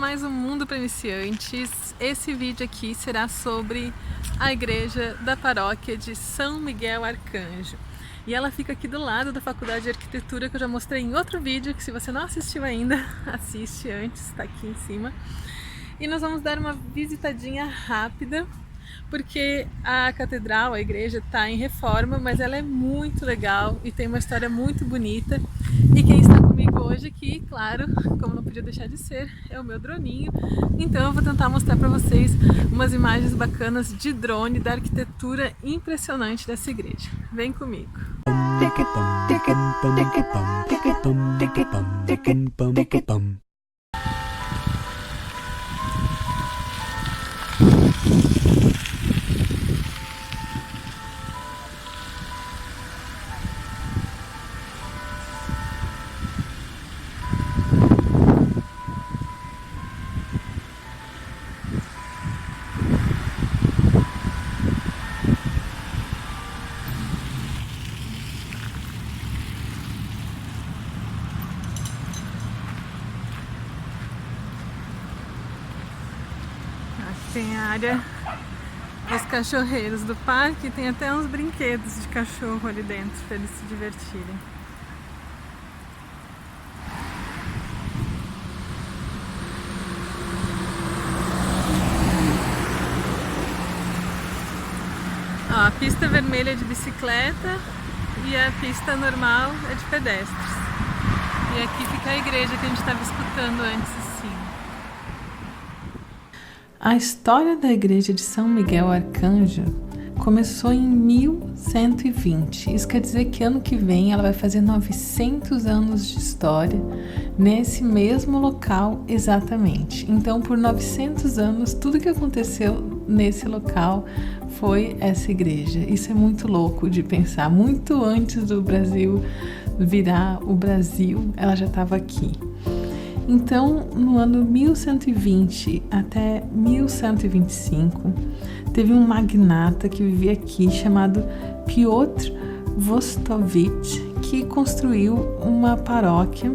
mais um Mundo para Iniciantes. Esse vídeo aqui será sobre a igreja da paróquia de São Miguel Arcanjo. E ela fica aqui do lado da Faculdade de Arquitetura, que eu já mostrei em outro vídeo, que se você não assistiu ainda, assiste antes, está aqui em cima. E nós vamos dar uma visitadinha rápida, porque a catedral, a igreja, está em reforma, mas ela é muito legal e tem uma história muito bonita. E quem está comigo hoje aqui, claro, como não podia deixar de ser, é o meu droninho. Então eu vou tentar mostrar para vocês umas imagens bacanas de drone, da arquitetura impressionante dessa igreja. Vem comigo! Tem a área dos cachorreiros do parque, tem até uns brinquedos de cachorro ali dentro para eles se divertirem. Ó, a pista vermelha é de bicicleta e a pista normal é de pedestres. E aqui fica a igreja que a gente estava escutando antes, assim. A história da igreja de São Miguel Arcanjo começou em 1120. Isso quer dizer que ano que vem ela vai fazer 900 anos de história nesse mesmo local exatamente. Então, por 900 anos, tudo que aconteceu nesse local foi essa igreja. Isso é muito louco de pensar. Muito antes do Brasil virar o Brasil, ela já estava aqui. Então, no ano 1120 até 1125, teve um magnata que vivia aqui chamado Piotr Vostovich, que construiu uma paróquia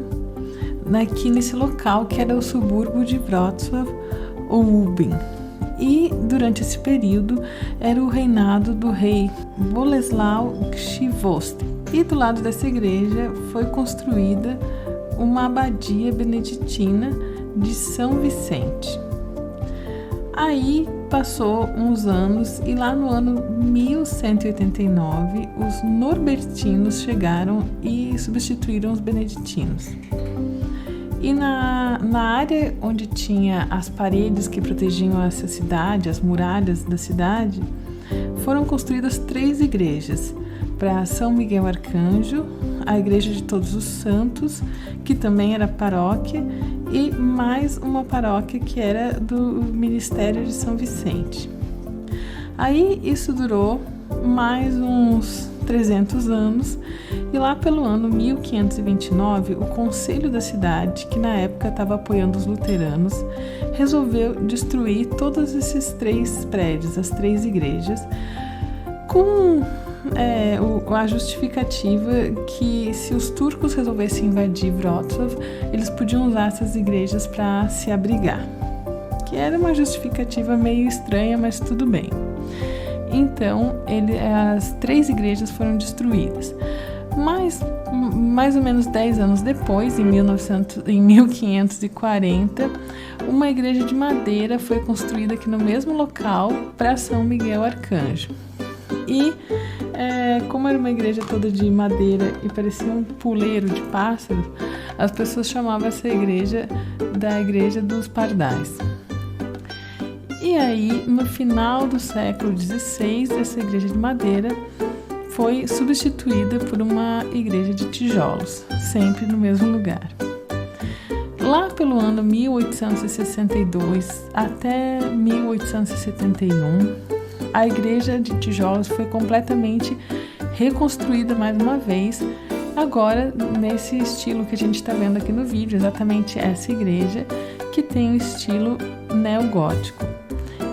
aqui nesse local, que era o subúrbio de Wrocław ou Lubin. E durante esse período era o reinado do rei Bolesław Krzywousty. E do lado dessa igreja foi construída uma abadia beneditina de São Vicente. Aí passou uns anos e lá no ano 1189 os norbertinos chegaram e substituíram os beneditinos. E na área onde tinha as paredes que protegiam essa cidade, as muralhas da cidade, foram construídas 3 igrejas, para São Miguel Arcanjo, a Igreja de Todos os Santos, que também era paróquia, e mais uma paróquia que era do Ministério de São Vicente. Aí isso durou mais uns 300 anos, e lá pelo ano 1529, o conselho da cidade, que na época estava apoiando os luteranos, resolveu destruir todos esses 3 prédios, as 3 igrejas, com a justificativa que se os turcos resolvessem invadir Wrocław, eles podiam usar essas igrejas para se abrigar. Que era uma justificativa meio estranha, mas tudo bem. Então, as 3 igrejas foram destruídas. Mas, mais ou menos 10 anos depois, em 1540, uma igreja de madeira foi construída aqui no mesmo local para São Miguel Arcanjo. E como era uma igreja toda de madeira e parecia um puleiro de pássaros, as pessoas chamavam essa igreja da Igreja dos Pardais. E aí, no final do século XVI, essa igreja de madeira foi substituída por uma igreja de tijolos, sempre no mesmo lugar. Lá pelo ano 1862 até 1871, a igreja de tijolos foi completamente reconstruída mais uma vez, agora nesse estilo que a gente está vendo aqui no vídeo, exatamente essa igreja que tem o estilo neogótico.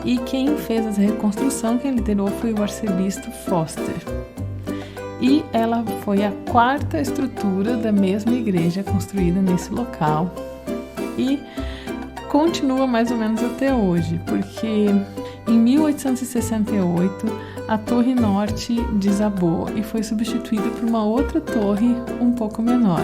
E quem fez essa reconstrução, quem liderou, foi o arcebispo Foster. E ela foi a 4ª estrutura da mesma igreja construída nesse local. E continua mais ou menos até hoje, porque em 1868 a Torre Norte desabou e foi substituída por uma outra torre um pouco menor.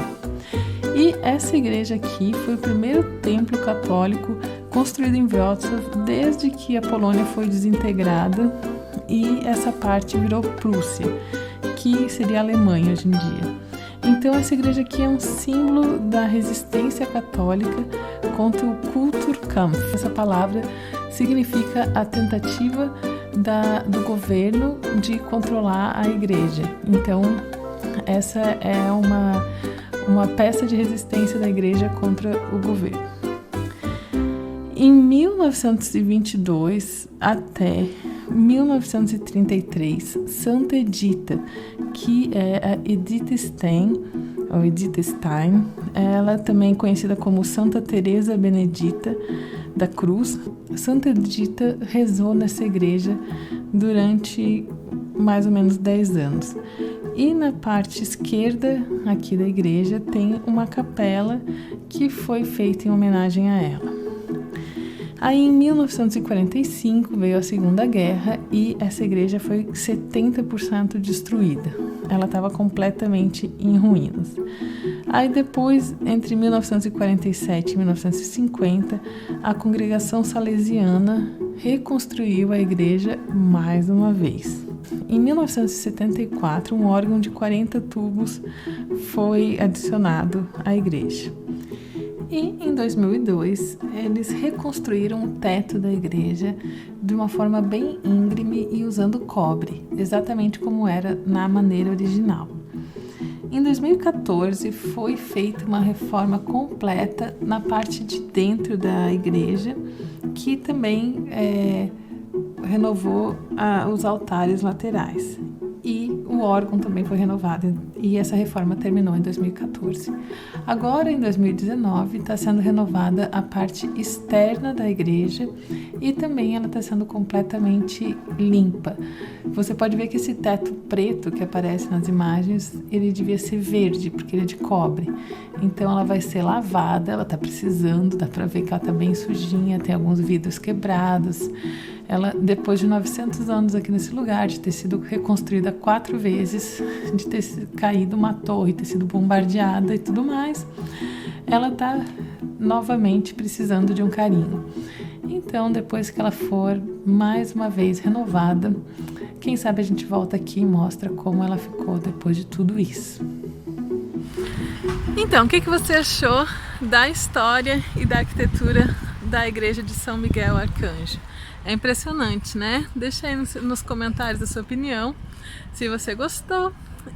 E essa igreja aqui foi o primeiro templo católico construído em Wrocław desde que a Polônia foi desintegrada e essa parte virou Prússia, que seria a Alemanha hoje em dia. Então essa igreja aqui é um símbolo da resistência católica contra o Kulturkampf. Essa palavra significa a tentativa do governo de controlar a igreja. Então essa é uma peça de resistência da igreja contra o governo. Em 1922 até 1933, Santa Edita, que é a Edith Stein, ou Edith Stein, ela é também conhecida como Santa Teresa Benedita da Cruz. Santa Edita rezou nessa igreja durante mais ou menos 10 anos. E na parte esquerda aqui da igreja tem uma capela que foi feita em homenagem a ela. Aí em 1945 veio a Segunda Guerra e essa igreja foi 70% destruída. Ela estava completamente em ruínas. Aí depois, entre 1947 e 1950, a congregação salesiana reconstruiu a igreja mais uma vez. Em 1974, um órgão de 40 tubos foi adicionado à igreja. E em 2002, eles reconstruíram o teto da igreja de uma forma bem íngreme e usando cobre, exatamente como era na maneira original. Em 2014, foi feita uma reforma completa na parte de dentro da igreja, que também renovou os altares laterais. E o órgão também foi renovado e essa reforma terminou em 2014. Agora, em 2019, está sendo renovada a parte externa da igreja e também ela está sendo completamente limpa. Você pode ver que esse teto preto que aparece nas imagens, ele devia ser verde, porque ele é de cobre. Então ela vai ser lavada, ela está precisando, dá para ver que ela está bem sujinha, tem alguns vidros quebrados. Ela, depois de 900 anos aqui nesse lugar, de ter sido reconstruída 4 vezes, de ter caído uma torre, ter sido bombardeada e tudo mais, ela está novamente precisando de um carinho. Então, depois que ela for mais uma vez renovada, quem sabe a gente volta aqui e mostra como ela ficou depois de tudo isso. Então, o que você achou da história e da arquitetura da igreja de São Miguel Arcanjo? É impressionante, né? Deixa aí nos comentários a sua opinião, se você gostou.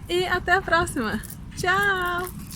E até a próxima. Tchau!